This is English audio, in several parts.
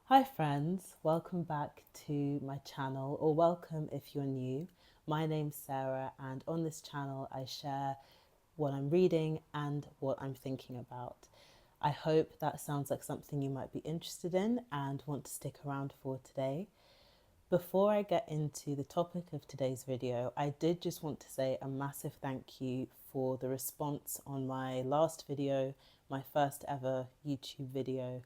Hi friends, welcome back to my channel, or welcome if you're new. My name's Sarah, and on this channel I share what I'm reading and what I'm thinking about. I hope that sounds like something you might be interested in and want to stick around for today. Before I get into the topic of today's video, I did just want to say a massive thank you for the response on my last video, my first ever YouTube video.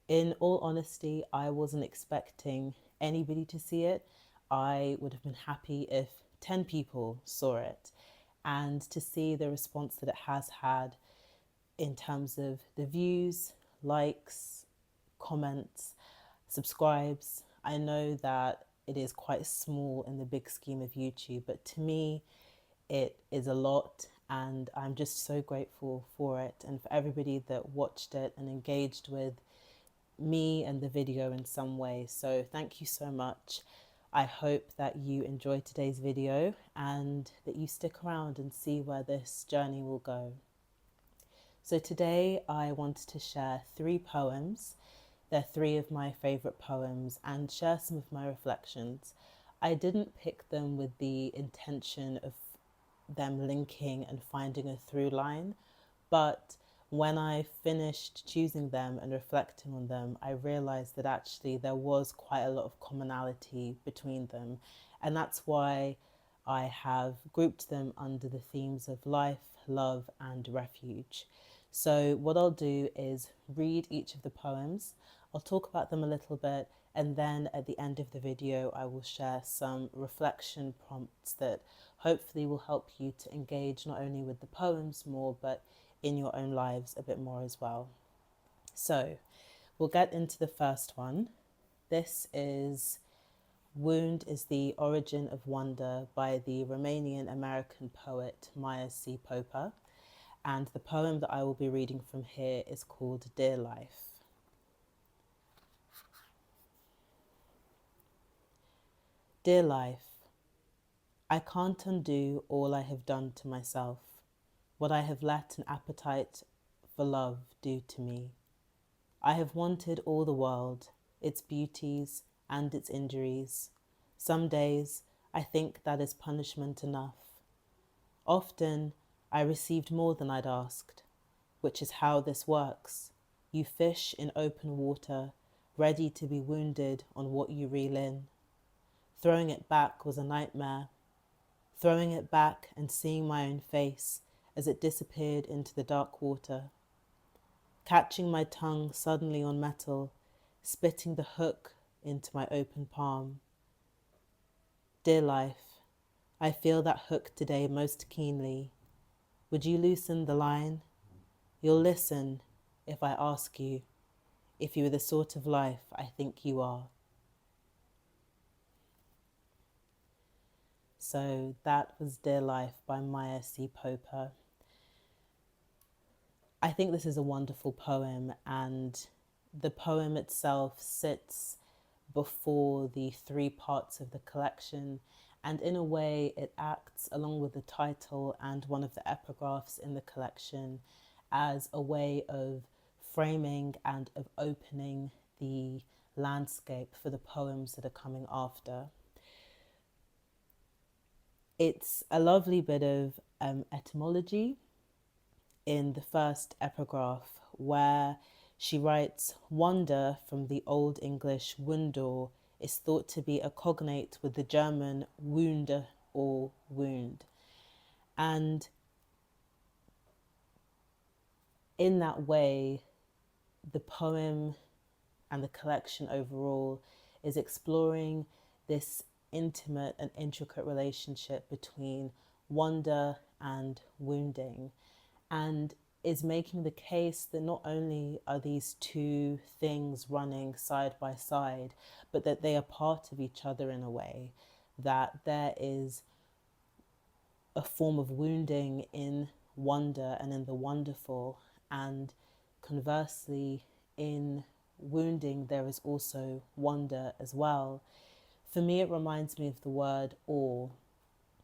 In all honesty, I wasn't expecting anybody to see it. I would have been happy if 10 people saw it. And to see the response that it has had in terms of the views, likes, comments, subscribes, I know that it is quite small in the big scheme of YouTube, but to me, it is a lot, and I'm just so grateful for it and for everybody that watched it and engaged with me and the video in some way. So thank you so much. I hope that you enjoyed today's video and that you stick around and see where this journey will go. So today I wanted to share 3 poems. They're 3 of my favourite poems and share some of my reflections. I didn't pick them with the intention of them linking and finding a through line, but when I finished choosing them and reflecting on them, I realised that actually there was quite a lot of commonality between them. And that's why I have grouped them under the themes of life, love, and refuge. So what I'll do is read each of the poems, I'll talk about them a little bit, and then at the end of the video, I will share some reflection prompts that hopefully will help you to engage not only with the poems more, but in your own lives a bit more as well. So we'll get into the first one. This is Wound is the Origin of Wonder by the Romanian-American poet Maya C. Popa. And the poem that I will be reading from here is called Dear Life. Dear life, I can't undo all I have done to myself, what I have let an appetite for love do to me. I have wanted all the world, its beauties and its injuries. Some days I think that is punishment enough. Often I received more than I'd asked, which is how this works. You fish in open water, ready to be wounded on what you reel in. Throwing it back was a nightmare. Throwing it back and seeing my own face as it disappeared into the dark water. Catching my tongue suddenly on metal, spitting the hook into my open palm. Dear life, I feel that hook today most keenly. Would you loosen the line? You'll listen if I ask you if you are the sort of life I think you are. So that was Dear Life by Maya C. Popa. I think this is a wonderful poem, and the poem itself sits before the 3 parts of the collection, and in a way it acts along with the title and one of the epigraphs in the collection as a way of framing and of opening the landscape for the poems that are coming after. It's a lovely bit of etymology in the first epigraph, where she writes, wonder from the Old English wundor is thought to be a cognate with the German Wunde or wound. And in that way, the poem and the collection overall is exploring this intimate and intricate relationship between wonder and wounding, and is making the case that not only are these 2 things running side by side, but that they are part of each other in a way, that there is a form of wounding in wonder and in the wonderful, and conversely, in wounding there is also wonder as well. For me, it reminds me of the word awe,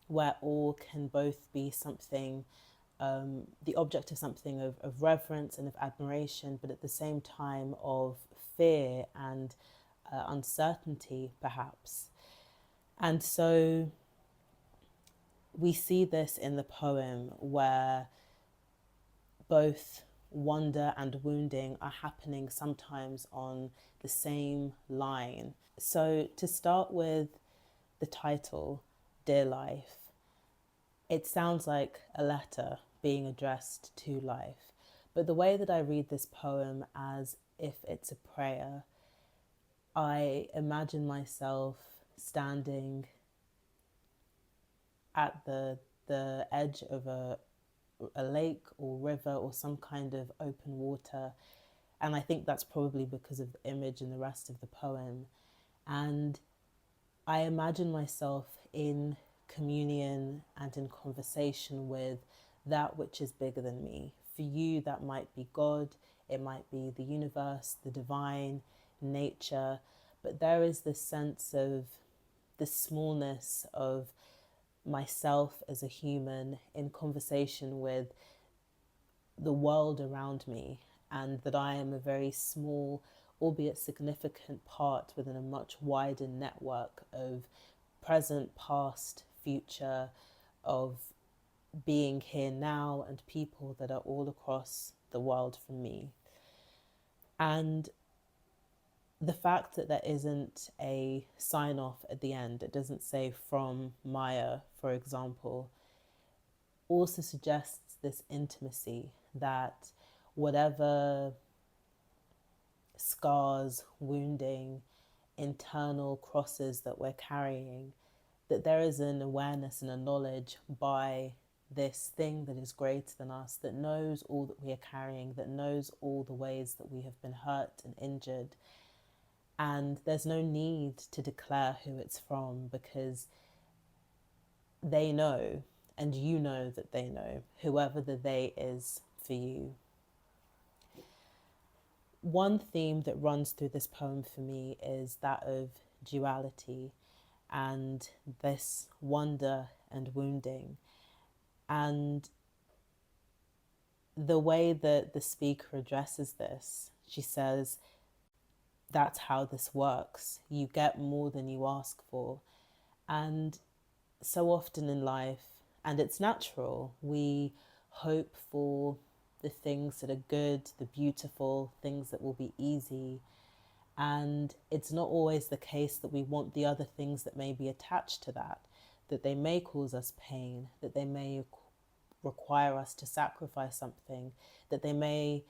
where awe can both be something, the object of something of reverence and of admiration, but at the same time of fear and uncertainty, perhaps. And so we see this in the poem where both wonder and wounding are happening sometimes on the same line. So, to start with the title, Dear Life, it sounds like a letter being addressed to life. But the way that I read this poem as if it's a prayer, I imagine myself standing at the edge of a lake or river or some kind of open water. And I think that's probably because of the image and the rest of the poem. And I imagine myself in communion and in conversation with that which is bigger than me. For you, that might be God, it might be the universe, the divine, nature. But there is this sense of the smallness of myself as a human in conversation with the world around me, and that I am a very small, albeit significant part within a much wider network of present, past, future, of being here now, and people that are all across the world from me. And the fact that there isn't a sign off at the end, it doesn't say from Maya, for example, also suggests this intimacy that whatever scars, wounding, internal crosses that we're carrying, that there is an awareness and a knowledge by this thing that is greater than us, that knows all that we are carrying, that knows all the ways that we have been hurt and injured. And there's no need to declare who it's from, because they know, and you know that they know, whoever the they is for you. One theme that runs through this poem for me is that of duality and this wonder and wounding. And the way that the speaker addresses this, she says, that's how this works. You get more than you ask for. And so often in life, and it's natural, we hope for the things that are good, the beautiful, things that will be easy. And it's not always the case that we want the other things that may be attached to that, that they may cause us pain, that they may require us to sacrifice something, that they may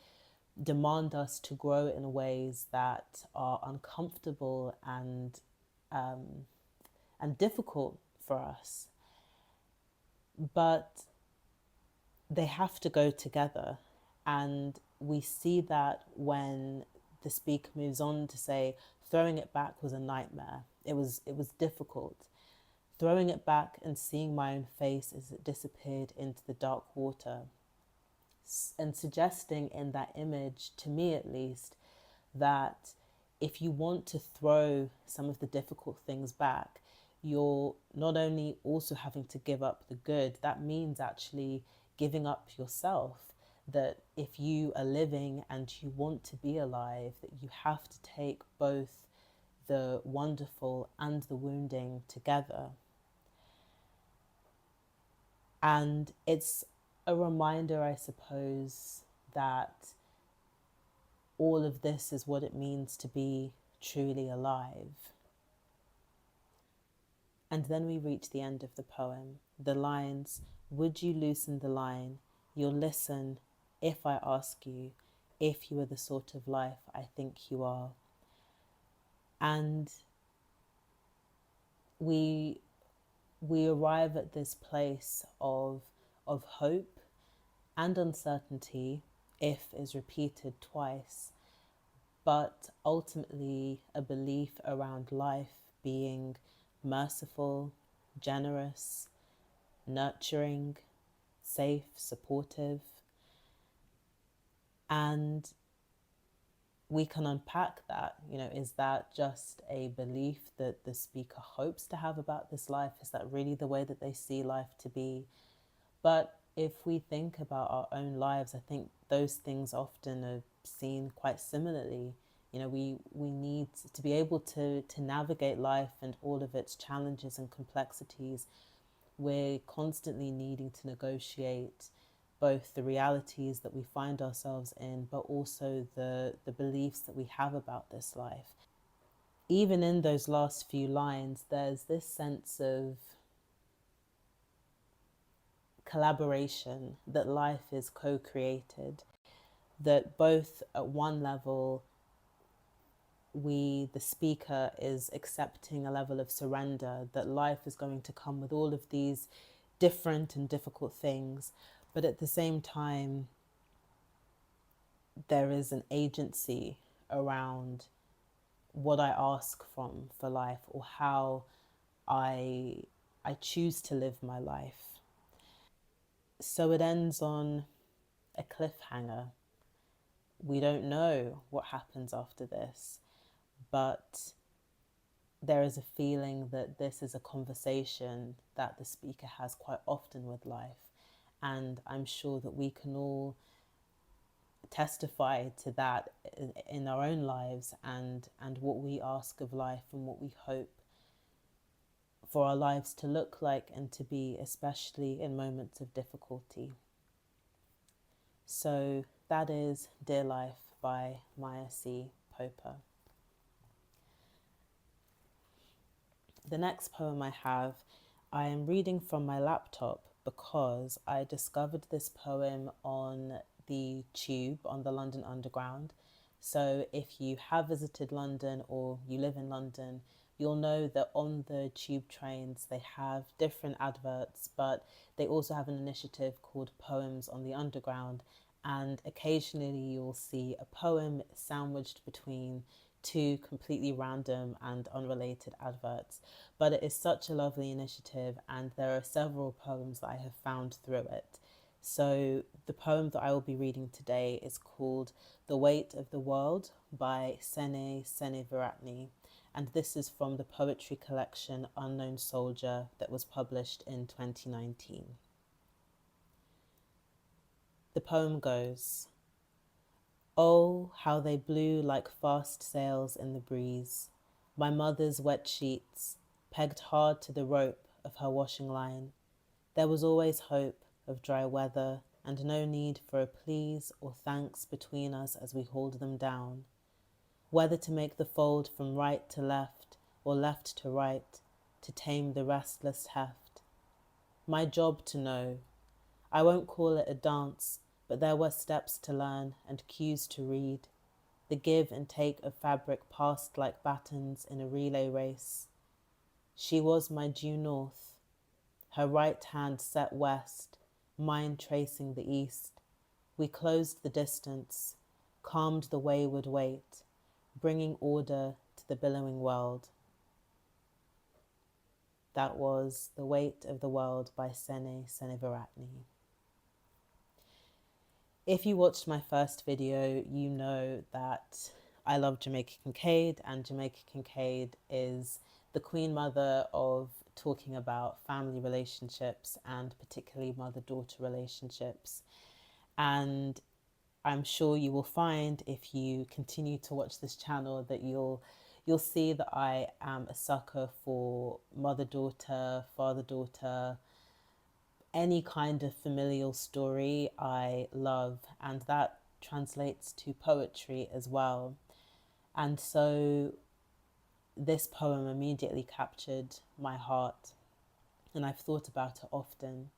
demand us to grow in ways that are uncomfortable and difficult for us. But they have to go together. And we see that when the speaker moves on to say, throwing it back was a nightmare. It was difficult. Throwing it back and seeing my own face as it disappeared into the dark water. And suggesting in that image, to me at least, that if you want to throw some of the difficult things back, you're not only also having to give up the good, that means actually giving up yourself. That if you are living and you want to be alive, that you have to take both the wonderful and the wounding together. And it's a reminder, I suppose, that all of this is what it means to be truly alive. And then we reach the end of the poem. The lines, would you loosen the line? You'll listen if I ask you, if you are the sort of life I think you are. And we arrive at this place of hope and uncertainty, if is repeated twice, but ultimately a belief around life being merciful, generous, nurturing, safe, supportive. And we can unpack that. Is that just a belief that the speaker hopes to have about this life? Is that really the way that they see life to be? But if we think about our own lives, I think those things often are seen quite similarly. You know, we need to be able to navigate life and all of its challenges and complexities. We're constantly needing to negotiate both the realities that we find ourselves in, but also the beliefs that we have about this life. Even in those last few lines, there's this sense of collaboration, that life is co-created, that both at one level the speaker is accepting a level of surrender, that life is going to come with all of these different and difficult things, but at the same time there is an agency around what I ask from for life, or how I choose to live my life. So it ends on a cliffhanger. We don't know what happens after this, but there is a feeling that this is a conversation that the speaker has quite often with life. And I'm sure that we can all testify to that in our own lives, and what we ask of life and what we hope for our lives to look like and to be, especially in moments of difficulty. So that is Dear Life by Maya C. Popa. The next poem I am reading from my laptop because I discovered this poem on the tube, on the London Underground. So if you have visited London or you live in London, you'll know that on the tube trains they have different adverts, but they also have an initiative called Poems on the Underground. And occasionally you'll see a poem sandwiched between two completely random and unrelated adverts. But it is such a lovely initiative, and there are several poems that I have found through it. So the poem that I will be reading today is called The Weight of the World by Seneviratne, and this is from the poetry collection Unknown Soldier that was published in 2019. The poem goes: Oh, how they blew like fast sails in the breeze, my mother's wet sheets, pegged hard to the rope of her washing line. There was always hope of dry weather, and no need for a please or thanks between us as we hauled them down. Whether to make the fold from right to left, or left to right, to tame the restless heft. My job to know. I won't call it a dance, but there were steps to learn and cues to read. The give and take of fabric passed like batons in a relay race. She was my due north, her right hand set west, mine tracing the east. We closed the distance, calmed the wayward weight, bringing order to the billowing world. That was The Weight of the World by Seneviratne. If you watched my first video, you know that I love Jamaica Kincaid, and Jamaica Kincaid is the queen mother of talking about family relationships, and particularly mother-daughter relationships. And I'm sure you will find, if you continue to watch this channel, that you'll see that I am a sucker for mother-daughter, father-daughter, any kind of familial story I love, and that translates to poetry as well. And so this poem immediately captured my heart, and I've thought about it often.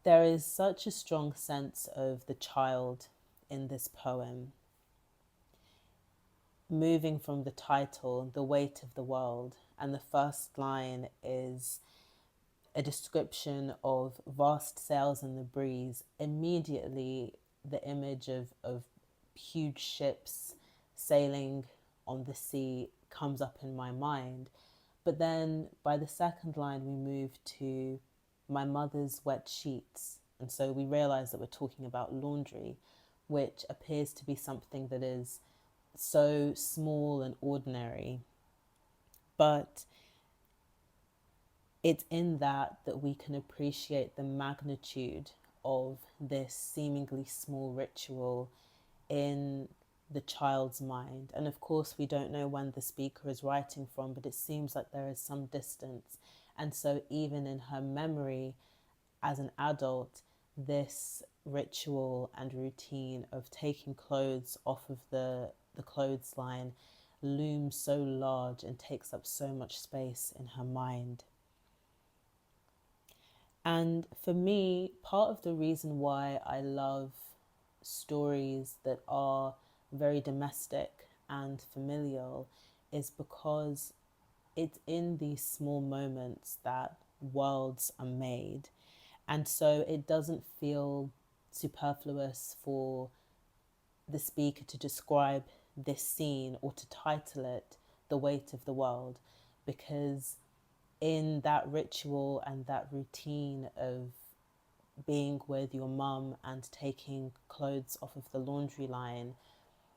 There is such a strong sense of the child in this poem. Moving from the title, The Weight of the World, and the first line is a description of vast sails in the breeze. Immediately the image of huge ships sailing on the sea comes up in my mind. But then by the second line we move to my mother's wet sheets, and so we realize that we're talking about laundry, which appears to be something that is so small and ordinary, but it's in that we can appreciate the magnitude of this seemingly small ritual in the child's mind. And of course, we don't know when the speaker is writing from, but it seems like there is some distance. And so, even in her memory as an adult, this ritual and routine of taking clothes off of the clothesline looms so large and takes up so much space in her mind. And for me, part of the reason why I love stories that are very domestic and familial is because it's in these small moments that worlds are made. And so it doesn't feel superfluous for the speaker to describe this scene or to title it The Weight of the World, because in that ritual and that routine of being with your mum and taking clothes off of the laundry line,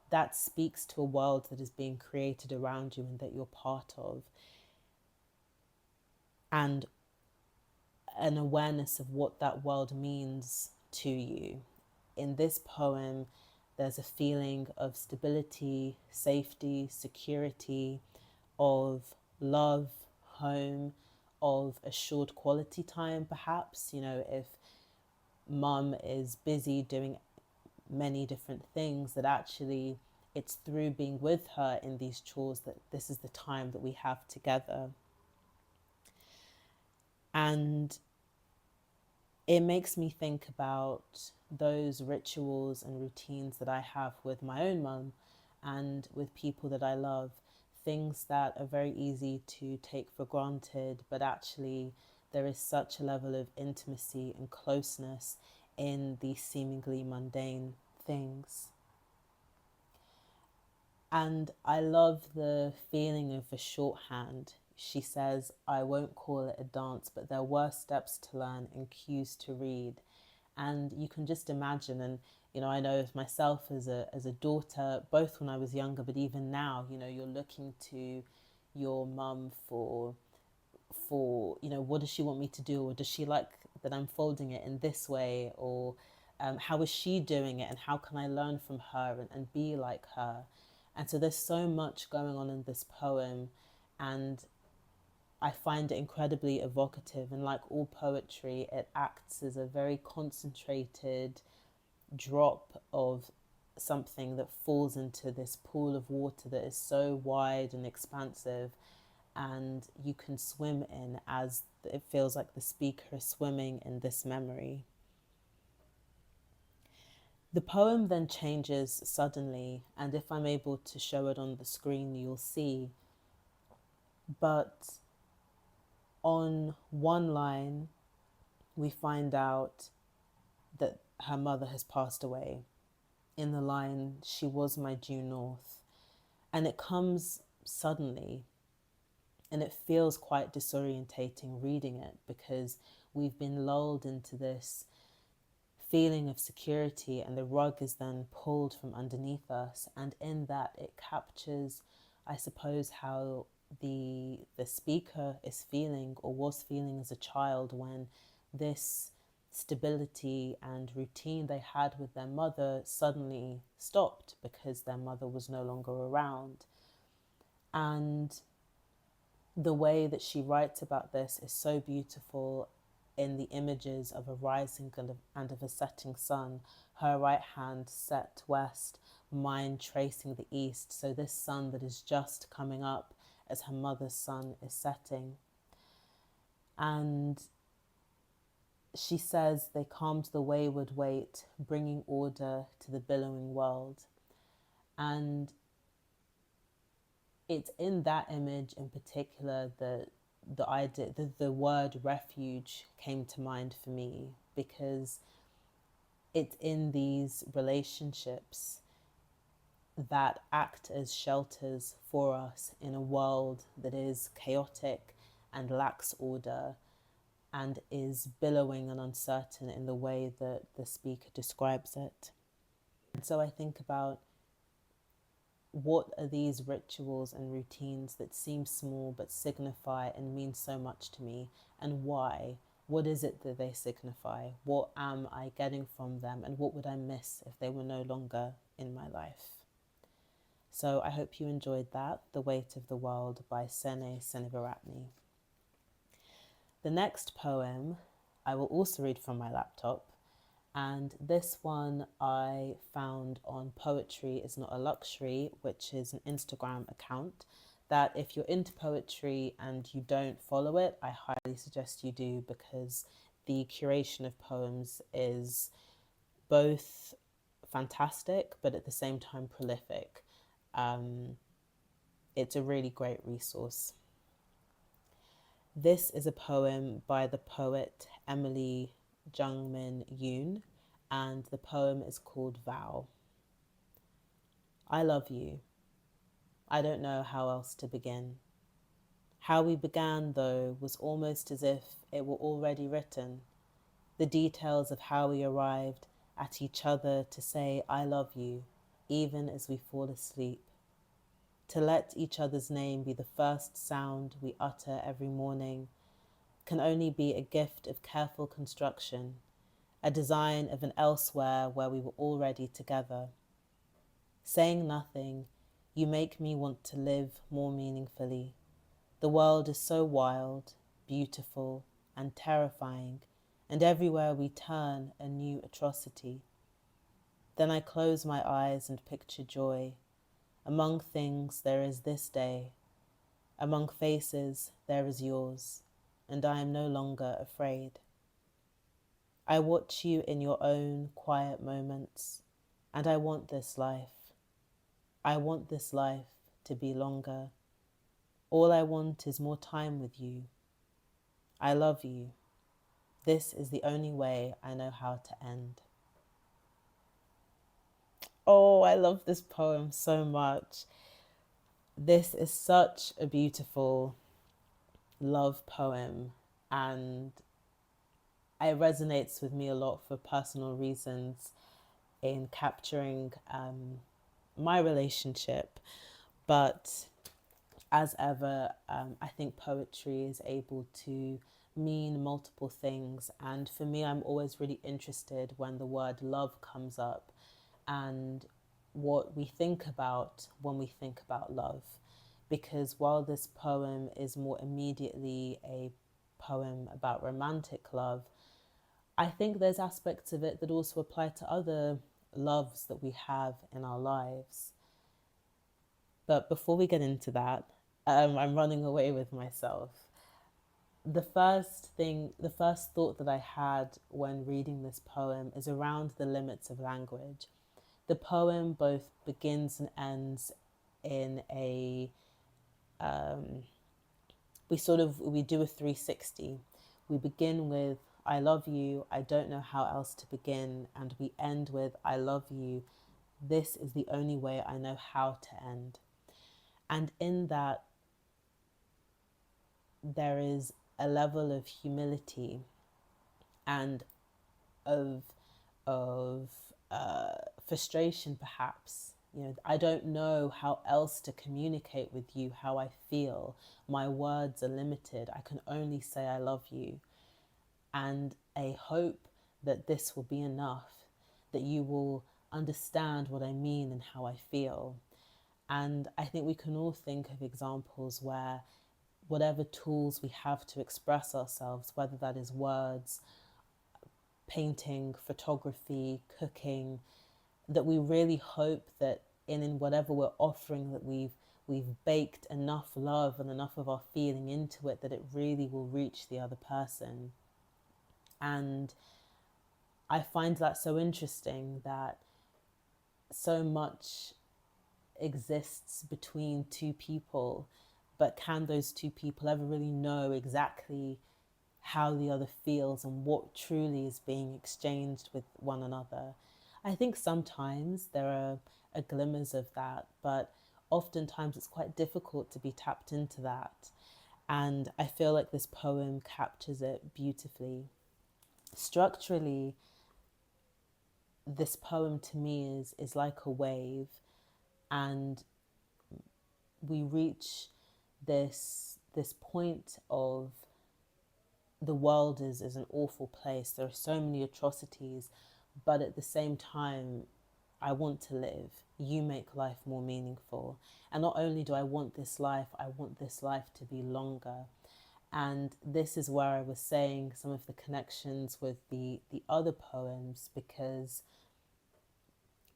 that speaks to a world that is being created around you and that you're part of, and an awareness of what that world means to you. In this poem, there's a feeling of stability, safety, security, of love, home, of assured quality time, perhaps. You know, if mum is busy doing many different things, that actually it's through being with her in these chores that this is the time that we have together. And it makes me think about those rituals and routines that I have with my own mum and with people that I love, things that are very easy to take for granted, but actually there is such a level of intimacy and closeness in these seemingly mundane things. And I love the feeling of the shorthand. She says, I won't call it a dance, but there were steps to learn and cues to read. And you can just imagine, and you know, I know of myself as a daughter, both when I was younger, but even now, you know, you're looking to your mum for you know, what does she want me to do, or does she like that I'm folding it in this way, or how is she doing it, and how can I learn from her and be like her. And so there's so much going on in this poem, and I find it incredibly evocative. And like all poetry, it acts as a very concentrated drop of something that falls into this pool of water that is so wide and expansive, and you can swim in, as it feels like the speaker is swimming in this memory. The poem then changes suddenly, and if I'm able to show it on the screen, you'll see. But on one line, we find out that her mother has passed away. In the line, she was my due north. And it comes suddenly, and it feels quite disorientating reading it, because we've been lulled into this feeling of security, and the rug is then pulled from underneath us. And in that, it captures, I suppose, how the speaker is feeling or was feeling as a child when this stability and routine they had with their mother suddenly stopped because their mother was no longer around. And the way that she writes about this is so beautiful, in the images of a rising and of a setting sun, her right hand set west, mine tracing the east. So this sun that is just coming up as her mother's sun is setting. And she says they calmed the wayward weight, bringing order to the billowing world. And it's in that image in particular that the word refuge came to mind for me, because it's in these relationships that act as shelters for us in a world that is chaotic and lacks order and is billowing and uncertain in the way that the speaker describes it. And so I think about, what are these rituals and routines that seem small but signify and mean so much to me, and why? What is it that they signify? What am I getting from them, and what would I miss if they were no longer in my life? So I hope you enjoyed that, The Weight of the World by Seneviratne. The next poem I will also read from my laptop, and this one I found on Poetry is Not a Luxury, which is an Instagram account that if you're into poetry and you don't follow it, I highly suggest you do, because the curation of poems is both fantastic but at the same time prolific. It's a really great resource. This is a poem by the poet Emily Jungim Yoon, and the poem is called Vow. I love you. I don't know how else to begin. How we began, though, was almost as if it were already written. The details of how we arrived at each other to say, I love you, even as we fall asleep. To let each other's name be the first sound we utter every morning can only be a gift of careful construction, a design of an elsewhere where we were already together. Saying nothing, you make me want to live more meaningfully. The world is so wild, beautiful, and terrifying, and everywhere we turn, a new atrocity. Then I close my eyes and picture joy. Among things, there is this day. Among faces, there is yours, and I am no longer afraid. I watch you in your own quiet moments, and I want this life. I want this life to be longer. All I want is more time with you. I love you. This is the only way I know how to end. Oh, I love this poem so much. This is such a beautiful love poem, and it resonates with me a lot for personal reasons in capturing my relationship. But as ever, I think poetry is able to mean multiple things. And for me, I'm always really interested when the word love comes up and what we think about when we think about love. Because while this poem is more immediately a poem about romantic love, I think there's aspects of it that also apply to other loves that we have in our lives. But before we get into that, I'm running away with myself. The first thought that I had when reading this poem is around the limits of language. The poem both begins and ends in a, we do a 360. We begin with, I love you, I don't know how else to begin, and we end with, I love you, this is the only way I know how to end. And in that, there is a level of humility and of frustration, perhaps. You know, I don't know how else to communicate with you how I feel. My words are limited. I can only say I love you. And a hope that this will be enough, that you will understand what I mean and how I feel. And I think we can all think of examples where whatever tools we have to express ourselves, whether that is words, painting, photography, cooking, that we really hope that in whatever we're offering, that we've baked enough love and enough of our feeling into it that it really will reach the other person. And I find that so interesting, that so much exists between two people, but can those two people ever really know exactly how the other feels and what truly is being exchanged with one another? I think sometimes there are glimmers of that, but oftentimes it's quite difficult to be tapped into that. And I feel like this poem captures it beautifully. Structurally, this poem to me is like a wave, and we reach this point of the world is an awful place. There are so many atrocities, but at the same time, I want to live. You make life more meaningful. And not only do I want this life, I want this life to be longer. And this is where I was saying some of the connections with the other poems, because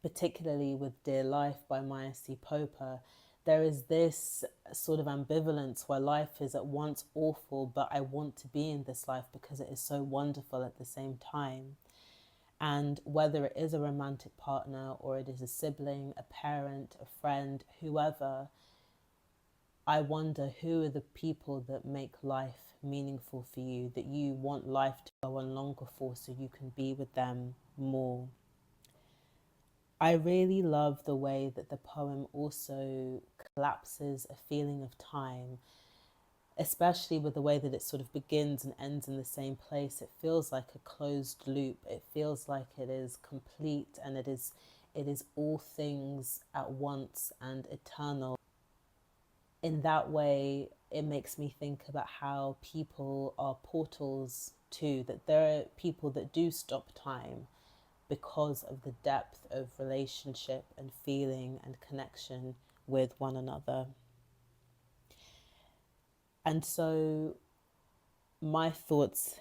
particularly with Dear Life by Maya C. Popa, there is this sort of ambivalence where life is at once awful, but I want to be in this life because it is so wonderful at the same time. And whether it is a romantic partner or it is a sibling, a parent, a friend, whoever, I wonder who are the people that make life meaningful for you, that you want life to go on longer for so you can be with them more. I really love the way that the poem also collapses a feeling of time, especially with the way that it sort of begins and ends in the same place. It feels like a closed loop. It feels like it is complete, and it is all things at once and eternal. In that way, it makes me think about how people are portals too, that there are people that do stop time because of the depth of relationship and feeling and connection with one another. And so my thoughts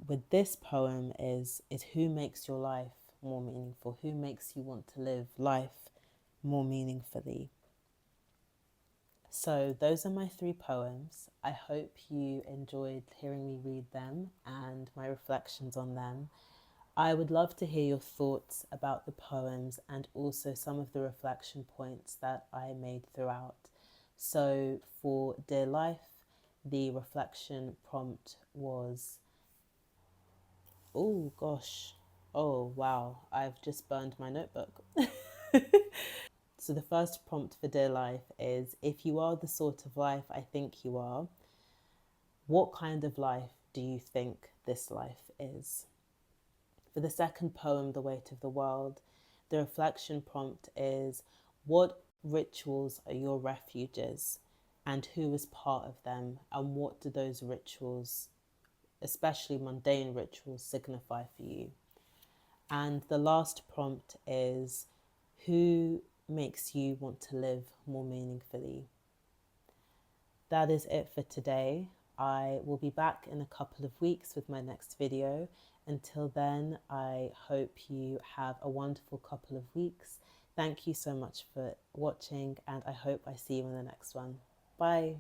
with this poem is who makes your life more meaningful? Who makes you want to live life more meaningfully? So those are my 3 poems. I hope you enjoyed hearing me read them and my reflections on them. I would love to hear your thoughts about the poems and also some of the reflection points that I made throughout. So for Dear Life, the reflection prompt was, oh gosh, oh wow, I've just burned my notebook. So the first prompt for Dear Life is, if you are the sort of life I think you are, what kind of life do you think this life is? For the second poem, The Weight of the World, the reflection prompt is, what rituals are your refuges and who is part of them, and what do those rituals, especially mundane rituals, signify for you? And the last prompt is, who makes you want to live more meaningfully? That is it for today. I will be back in a couple of weeks with my next video. Until then, I hope you have a wonderful couple of weeks. Thank you so much for watching, and I hope I see you in the next one. Bye.